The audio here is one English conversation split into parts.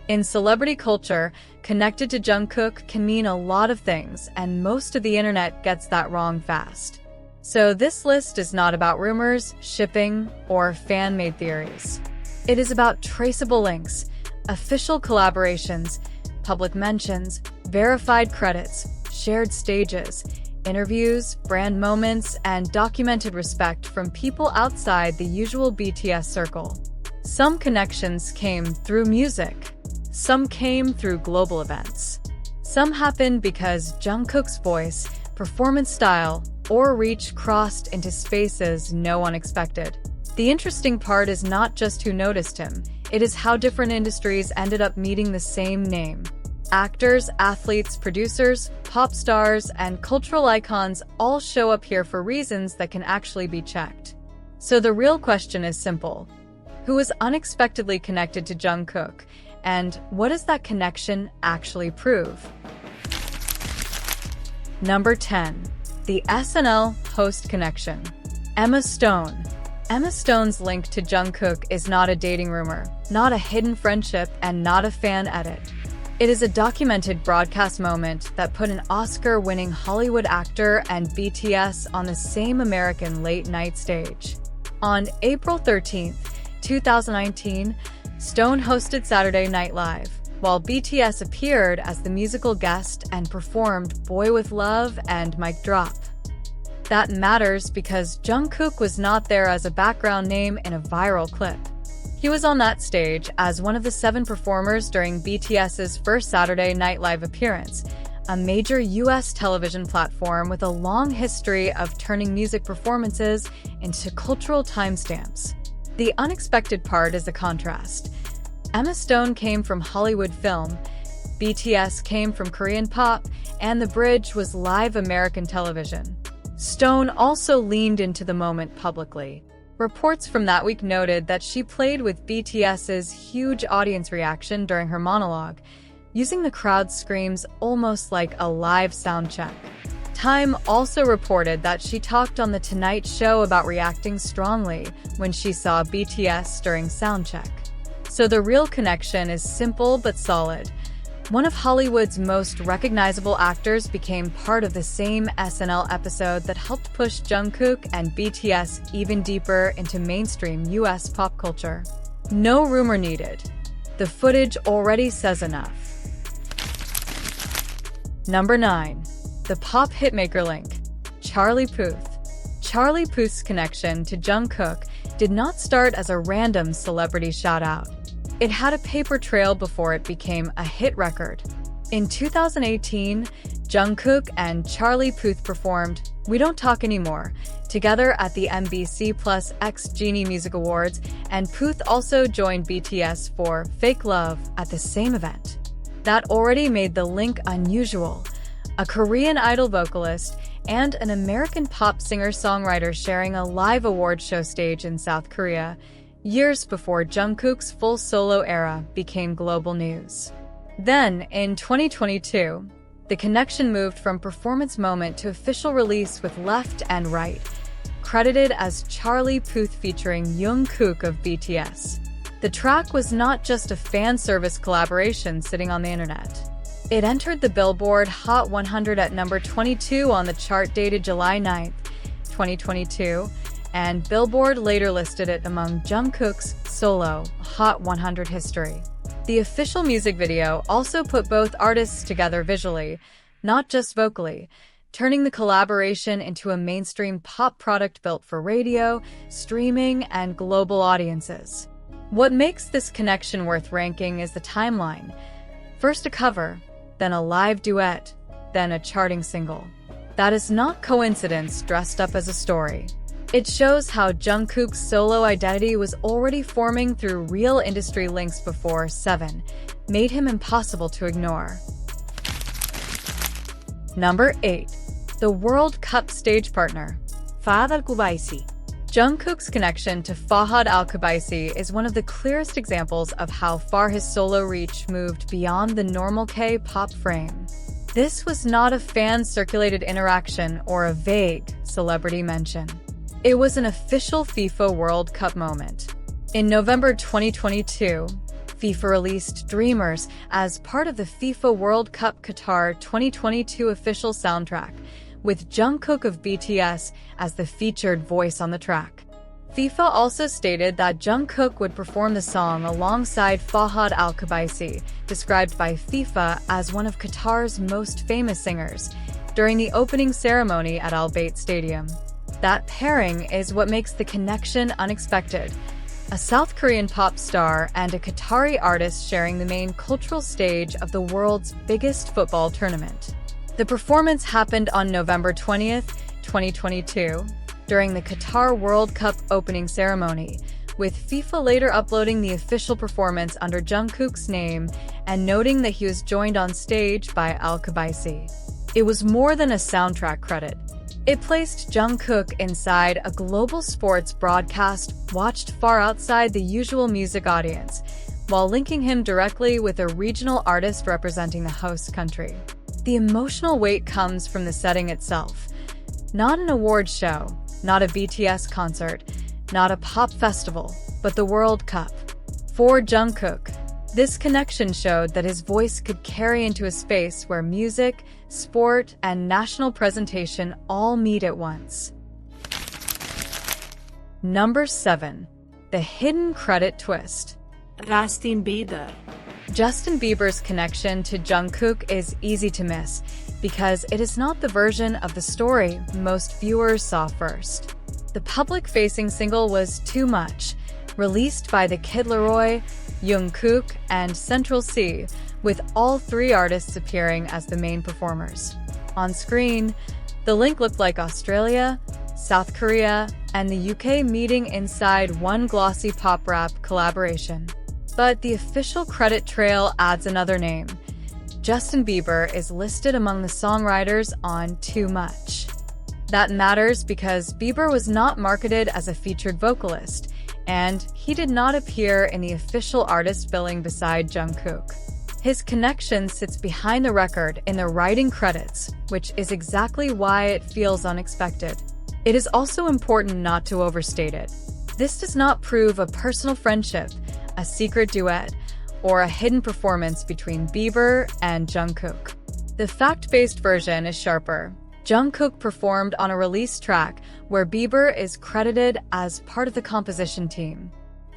In celebrity culture, connected to Jungkook can mean a lot of things, and most of the internet gets that wrong fast. So this list is not about rumors, shipping, or fan-made theories. It is about traceable links, official collaborations, public mentions, verified credits, shared stages, interviews, brand moments, and documented respect from people outside the usual BTS circle. Some connections came through music. Some came through global events. Some happened because Jungkook's voice, performance style, or reach crossed into spaces no one expected. The interesting part is not just who noticed him, it is how different industries ended up meeting the same name. Actors, athletes, producers, pop stars, and cultural icons all show up here for reasons that can actually be checked. So the real question is simple. Who was unexpectedly connected to Jungkook? And what does that connection actually prove? Number 10. The SNL host connection. Emma Stone. Emma Stone's link to Jungkook is not a dating rumor, not a hidden friendship, and not a fan edit. It is a documented broadcast moment that put an Oscar-winning Hollywood actor and BTS on the same American late-night stage. On April 13, 2019, Stone hosted Saturday Night Live, while BTS appeared as the musical guest and performed Boy With Love and Mic Drop. That matters because Jungkook was not there as a background name in a viral clip. He was on that stage as one of the 7 performers during BTS's first Saturday Night Live appearance, a major US television platform with a long history of turning music performances into cultural timestamps. The unexpected part is the contrast. Emma Stone came from Hollywood film, BTS came from Korean pop, and the bridge was live American television. Stone also leaned into the moment publicly. Reports from that week noted that she played with BTS's huge audience reaction during her monologue, using the crowd's screams almost like a live sound check. Time also reported that she talked on The Tonight Show about reacting strongly when she saw BTS during soundcheck. So the real connection is simple but solid. One of Hollywood's most recognizable actors became part of the same SNL episode that helped push Jungkook and BTS even deeper into mainstream US pop culture. No rumor needed. The footage already says enough. Number 9. The pop hitmaker link. Charlie Puth. Charlie Puth's connection to Jungkook did not start as a random celebrity shout-out. It had a paper trail before it became a hit record. In 2018, Jungkook and Charlie Puth performed We Don't Talk Anymore together at the MBC Plus X Genie Music Awards, and Puth also joined BTS for Fake Love at the same event. That already made the link unusual. A Korean Idol vocalist and an American pop singer-songwriter sharing a live award show stage in South Korea, years before Jungkook's full solo era became global news. Then, in 2022, the connection moved from performance moment to official release with Left and Right, credited as Charlie Puth featuring Jungkook of BTS. The track was not just a fan service collaboration sitting on the internet. It entered the Billboard Hot 100 at number 22 on the chart dated July 9, 2022, and Billboard later listed it among Jungkook's solo Hot 100 history. The official music video also put both artists together visually, not just vocally, turning the collaboration into a mainstream pop product built for radio, streaming, and global audiences. What makes this connection worth ranking is the timeline. First a cover, then a live duet, then a charting single. That is not coincidence dressed up as a story. It shows how Jungkook's solo identity was already forming through real industry links before 7 made him impossible to ignore. Number 8. The World Cup stage partner. Fahad Al-Kubaisi. Jungkook's connection to Fahad Al-Kubaisi is one of the clearest examples of how far his solo reach moved beyond the normal K-pop frame. This was not a fan-circulated interaction or a vague celebrity mention. It was an official FIFA World Cup moment. In November 2022, FIFA released Dreamers as part of the FIFA World Cup Qatar 2022 official soundtrack, with Jungkook of BTS as the featured voice on the track. FIFA also stated that Jungkook would perform the song alongside Fahad Al-Kubaisi, described by FIFA as one of Qatar's most famous singers, during the opening ceremony at Al Bayt Stadium. That pairing is what makes the connection unexpected. A South Korean pop star and a Qatari artist sharing the main cultural stage of the world's biggest football tournament. The performance happened on November 20th, 2022, during the Qatar World Cup opening ceremony, with FIFA later uploading the official performance under Jungkook's name and noting that he was joined on stage by Al-Kubaisi. It was more than a soundtrack credit. It placed Jungkook inside a global sports broadcast watched far outside the usual music audience, while linking him directly with a regional artist representing the host country. The emotional weight comes from the setting itself. Not an awards show, not a BTS concert, not a pop festival, but the World Cup. For Jungkook, this connection showed that his voice could carry into a space where music, sport, and national presentation all meet at once. Number 7. The hidden credit twist. Justin Bieber. Justin Bieber's connection to Jungkook is easy to miss because it is not the version of the story most viewers saw first. The public-facing single was Too Much, released by the Kid Laroi, Jungkook, and Central C, with all three artists appearing as the main performers. On screen, the link looked like Australia, South Korea, and the UK meeting inside one glossy pop rap collaboration. But the official credit trail adds another name. Justin Bieber is listed among the songwriters on Too Much. That matters because Bieber was not marketed as a featured vocalist, and he did not appear in the official artist billing beside Jungkook. His connection sits behind the record in the writing credits, which is exactly why it feels unexpected. It is also important not to overstate it. This does not prove a personal friendship, a secret duet, or a hidden performance between Bieber and Jungkook. The fact-based version is sharper. Jungkook performed on a release track where Bieber is credited as part of the composition team.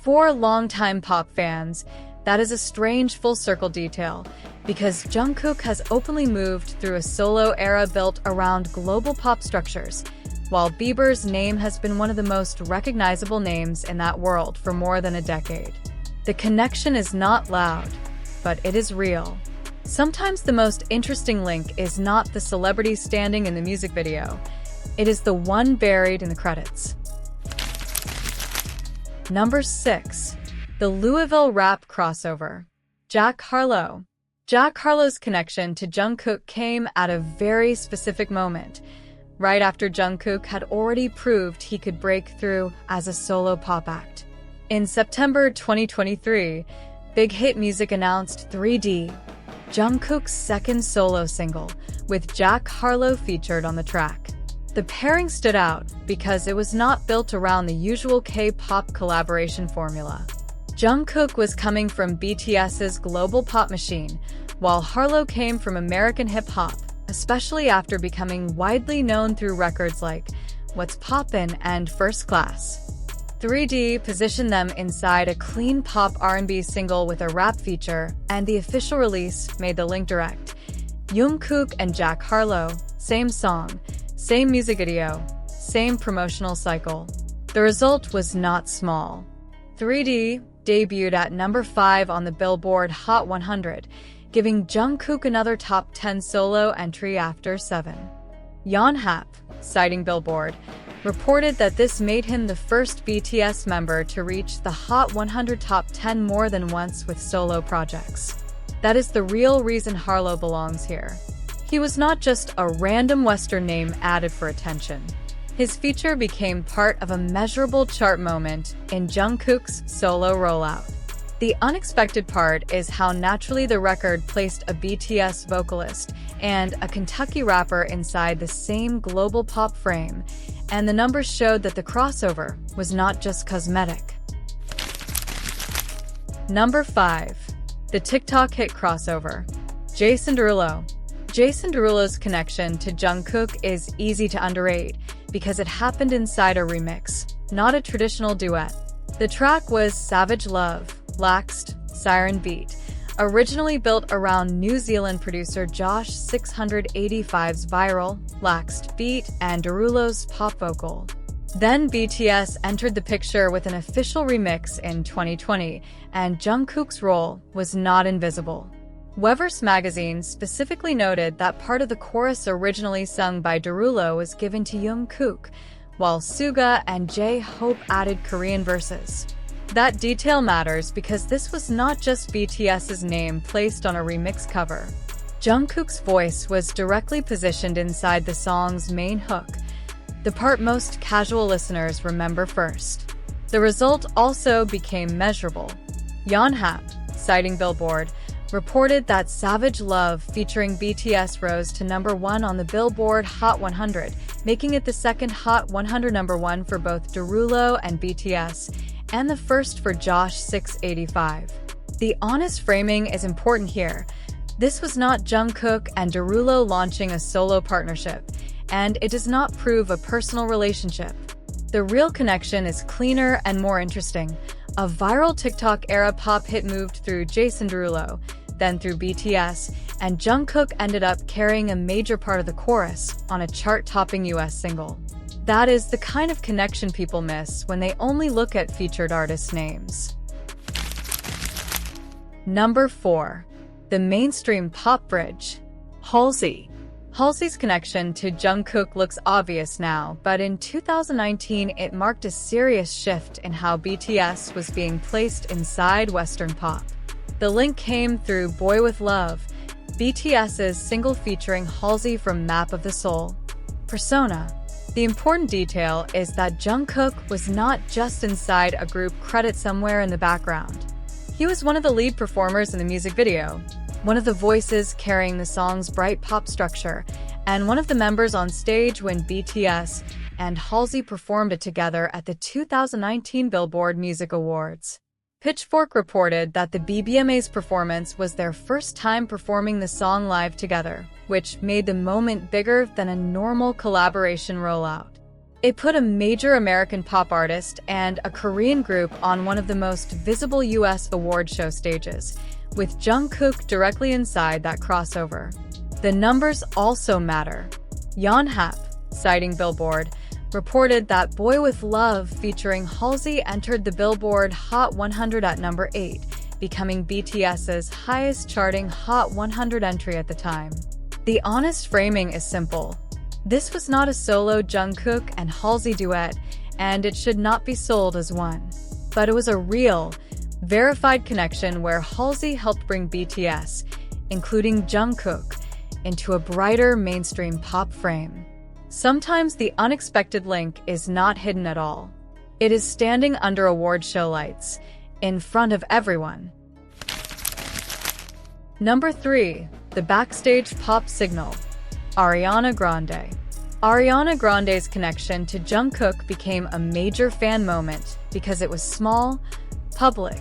For longtime pop fans, that is a strange full-circle detail, because Jungkook has openly moved through a solo era built around global pop structures, while Bieber's name has been one of the most recognizable names in that world for more than a decade. The connection is not loud, but it is real. Sometimes the most interesting link is not the celebrity standing in the music video. It is the one buried in the credits. Number 6. The Louisville rap crossover. Jack Harlow. Jack Harlow's connection to Jungkook came at a very specific moment, right after Jungkook had already proved he could break through as a solo pop act. In September 2023, Big Hit Music announced 3D, Jungkook's second solo single, with Jack Harlow featured on the track. The pairing stood out because it was not built around the usual K-pop collaboration formula. Jungkook was coming from BTS's global pop machine, while Harlow came from American hip-hop, especially after becoming widely known through records like What's Poppin' and First Class. 3D positioned them inside a clean pop R&B single with a rap feature, and the official release made the link direct. Jungkook and Jack Harlow, same song, same music video, same promotional cycle. The result was not small. 3D debuted at number 5 on the Billboard Hot 100, giving Jungkook another top 10 solo entry after 7. Yonhap, citing Billboard, reported that this made him the first BTS member to reach the Hot 100 top 10 more than once with solo projects. That is the real reason Harlow belongs here. He was not just a random Western name added for attention. His feature became part of a measurable chart moment in Jungkook's solo rollout. The unexpected part is how naturally the record placed a BTS vocalist and a Kentucky rapper inside the same global pop frame, and the numbers showed that the crossover was not just cosmetic. Number 5. The TikTok hit crossover. Jason Derulo. Jason Derulo's connection to Jungkook is easy to underrate because it happened inside a remix, not a traditional duet. The track was Savage Love, Laxed, Siren Beat, originally built around New Zealand producer Josh 685's viral, Laxed beat and Derulo's pop vocal. Then BTS entered the picture with an official remix in 2020, and Jungkook's role was not invisible. Weverse magazine specifically noted that part of the chorus originally sung by Derulo was given to Jungkook, while Suga and J-Hope added Korean verses. That detail matters because this was not just BTS's name placed on a remix cover. Jungkook's voice was directly positioned inside the song's main hook, the part most casual listeners remember first. The result also became measurable. Yonhap, citing Billboard, reported that Savage Love featuring BTS rose to number 1 on the Billboard Hot 100, making it the second Hot 100 number 1 for both Derulo and BTS, and the first for Josh 685. The honest framing is important here. This was not Jungkook and Derulo launching a solo partnership, and it does not prove a personal relationship. The real connection is cleaner and more interesting. A viral TikTok-era pop hit moved through Jason Derulo, then through BTS, and Jungkook ended up carrying a major part of the chorus on a chart-topping US single. That is the kind of connection people miss when they only look at featured artists' names. Number 4. The mainstream pop bridge. Halsey. Halsey's connection to Jungkook looks obvious now, but in 2019 it marked a serious shift in how BTS was being placed inside Western pop. The link came through Boy With Love, BTS's single featuring Halsey from Map of the Soul. Persona. The important detail is that Jungkook was not just inside a group credit somewhere in the background. He was one of the lead performers in the music video, one of the voices carrying the song's bright pop structure, and one of the members on stage when BTS and Halsey performed it together at the 2019 Billboard Music Awards. Pitchfork reported that the BBMA's performance was their first time performing the song live together, which made the moment bigger than a normal collaboration rollout. It put a major American pop artist and a Korean group on one of the most visible US award show stages, with Jungkook directly inside that crossover. The numbers also matter. Yonhap, citing Billboard, reported that Boy With Love featuring Halsey entered the Billboard Hot 100 at number 8, becoming BTS's highest charting Hot 100 entry at the time. The honest framing is simple. This was not a solo Jungkook and Halsey duet, and it should not be sold as one. But it was a real, verified connection where Halsey helped bring BTS, including Jungkook, into a brighter mainstream pop frame. Sometimes the unexpected link is not hidden at all. It is standing under award show lights, in front of everyone. Number 3. The backstage pop signal. Ariana Grande. Ariana Grande's connection to Jungkook became a major fan moment because it was small, public,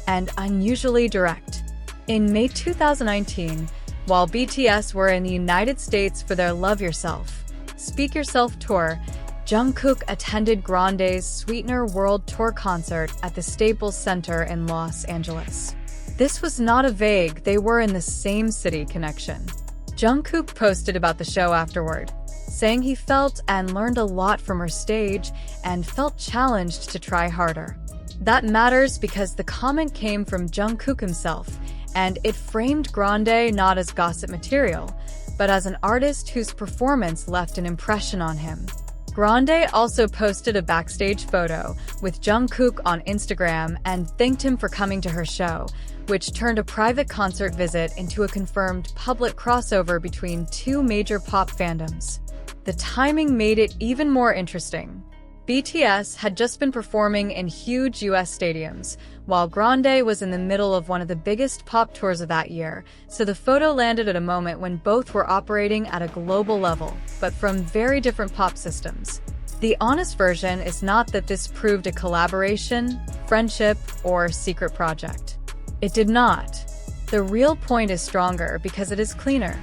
and unusually direct. In May 2019, while BTS were in the United States for their Love Yourself, Speak Yourself tour, Jungkook attended Grande's Sweetener World Tour concert at the Staples Center in Los Angeles. This was not a vague "they were in the same city" connection. Jungkook posted about the show afterward, saying he felt and learned a lot from her stage and felt challenged to try harder. That matters because the comment came from Jungkook himself, and it framed Grande not as gossip material, but as an artist whose performance left an impression on him. Grande also posted a backstage photo with Jungkook on Instagram and thanked him for coming to her show, which turned a private concert visit into a confirmed public crossover between two major pop fandoms. The timing made it even more interesting. BTS had just been performing in huge US stadiums, while Grande was in the middle of one of the biggest pop tours of that year, so the photo landed at a moment when both were operating at a global level, but from very different pop systems. The honest version is not that this proved a collaboration, friendship, or secret project. It did not. The real point is stronger because it is cleaner.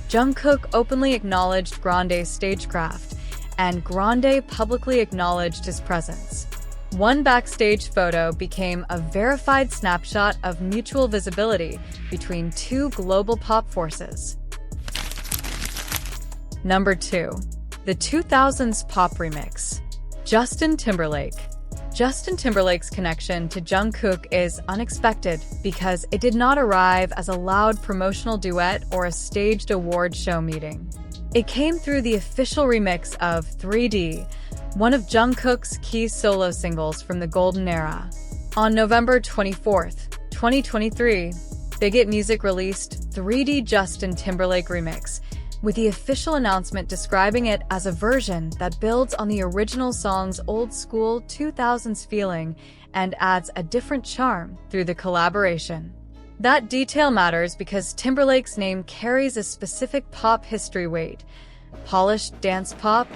Jungkook openly acknowledged Grande's stagecraft, and Grande publicly acknowledged his presence. One backstage photo became a verified snapshot of mutual visibility between two global pop forces. Number 2. The 2000s pop remix. Justin Timberlake. Justin Timberlake's connection to Jungkook is unexpected because it did not arrive as a loud promotional duet or a staged award show meeting. It came through the official remix of 3D, one of Jungkook's key solo singles from the golden era. On November 24, 2023, Big It Music released 3D Justin Timberlake Remix, with the official announcement describing it as a version that builds on the original song's old-school 2000s feeling and adds a different charm through the collaboration. That detail matters because Timberlake's name carries a specific pop history weight: polished dance pop,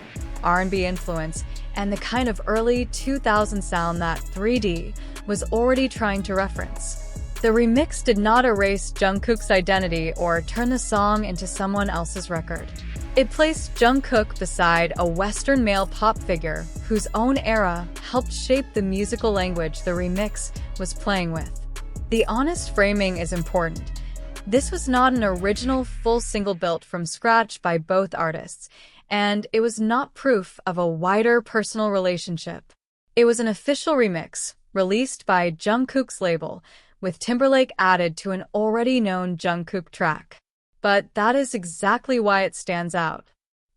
R&B influence, and the kind of early 2000s sound that 3D was already trying to reference. The remix did not erase Jungkook's identity or turn the song into someone else's record. It placed Jungkook beside a Western male pop figure whose own era helped shape the musical language the remix was playing with. The honest framing is important. This was not an original full single built from scratch by both artists, and it was not proof of a wider personal relationship. It was an official remix, released by Jungkook's label, with Timberlake added to an already known Jungkook track. But that is exactly why it stands out.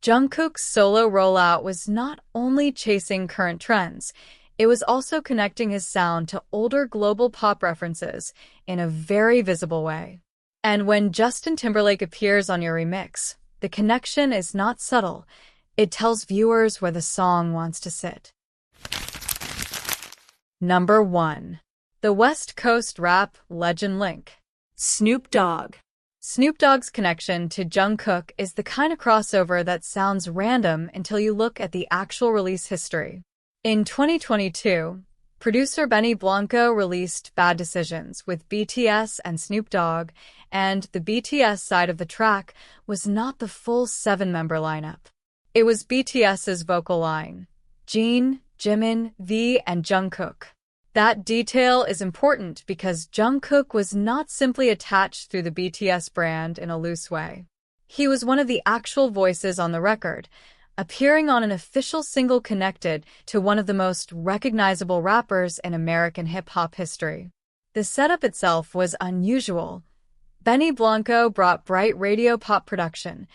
Jungkook's solo rollout was not only chasing current trends, it was also connecting his sound to older global pop references in a very visible way. And when Justin Timberlake appears on your remix, the connection is not subtle. It tells viewers where the song wants to sit. Number 1. The West Coast rap legend link. Snoop Dogg. Snoop Dogg's connection to Jungkook is the kind of crossover that sounds random until you look at the actual release history. In 2022, producer Benny Blanco released Bad Decisions with BTS and Snoop Dogg, and the BTS side of the track was not the full 7-member lineup. It was BTS's vocal line: Jin, Jimin, V, and Jungkook. That detail is important because Jungkook was not simply attached through the BTS brand in a loose way. He was one of the actual voices on the record, appearing on an official single connected to one of the most recognizable rappers in American hip-hop history. The setup itself was unusual. Benny Blanco brought bright radio pop production,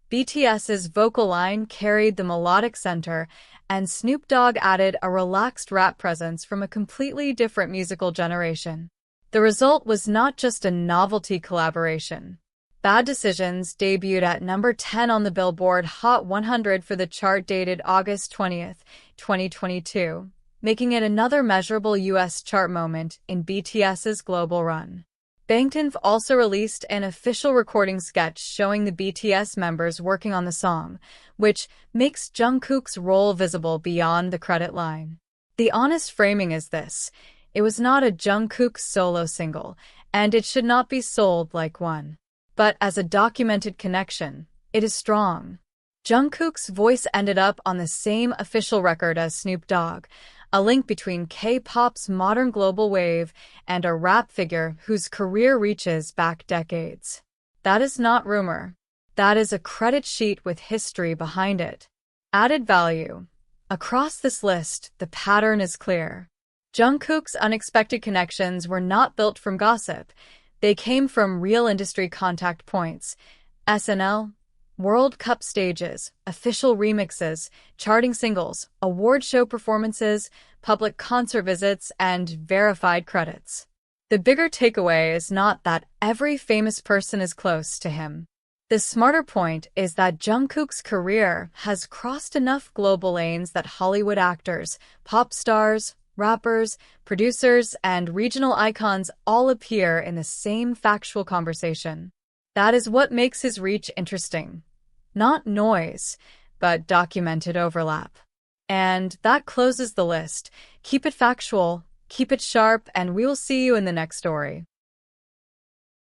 BTS's vocal line carried the melodic center, and Snoop Dogg added a relaxed rap presence from a completely different musical generation. The result was not just a novelty collaboration. Bad Decisions debuted at number 10 on the Billboard Hot 100 for the chart dated August 20, 2022, making it another measurable US chart moment in BTS's global run. Bangtan also released an official recording sketch showing the BTS members working on the song, which makes Jungkook's role visible beyond the credit line. The honest framing is this: it was not a Jungkook solo single, and it should not be sold like one. But as a documented connection, it is strong. Jungkook's voice ended up on the same official record as Snoop Dogg, a link between K-pop's modern global wave and a rap figure whose career reaches back decades. That is not rumor. That is a credit sheet with history behind it. Added value. Across this list, the pattern is clear. Jungkook's unexpected connections were not built from gossip. They came from real industry contact points: SNL, World Cup stages, official remixes, charting singles, award show performances, public concert visits, and verified credits. The bigger takeaway is not that every famous person is close to him. The smarter point is that Jungkook's career has crossed enough global lanes that Hollywood actors, pop stars, rappers, producers, and regional icons all appear in the same factual conversation. That is what makes his reach interesting. Not noise, but documented overlap. And that closes the list. Keep it factual, keep it sharp, and we will see you in the next story.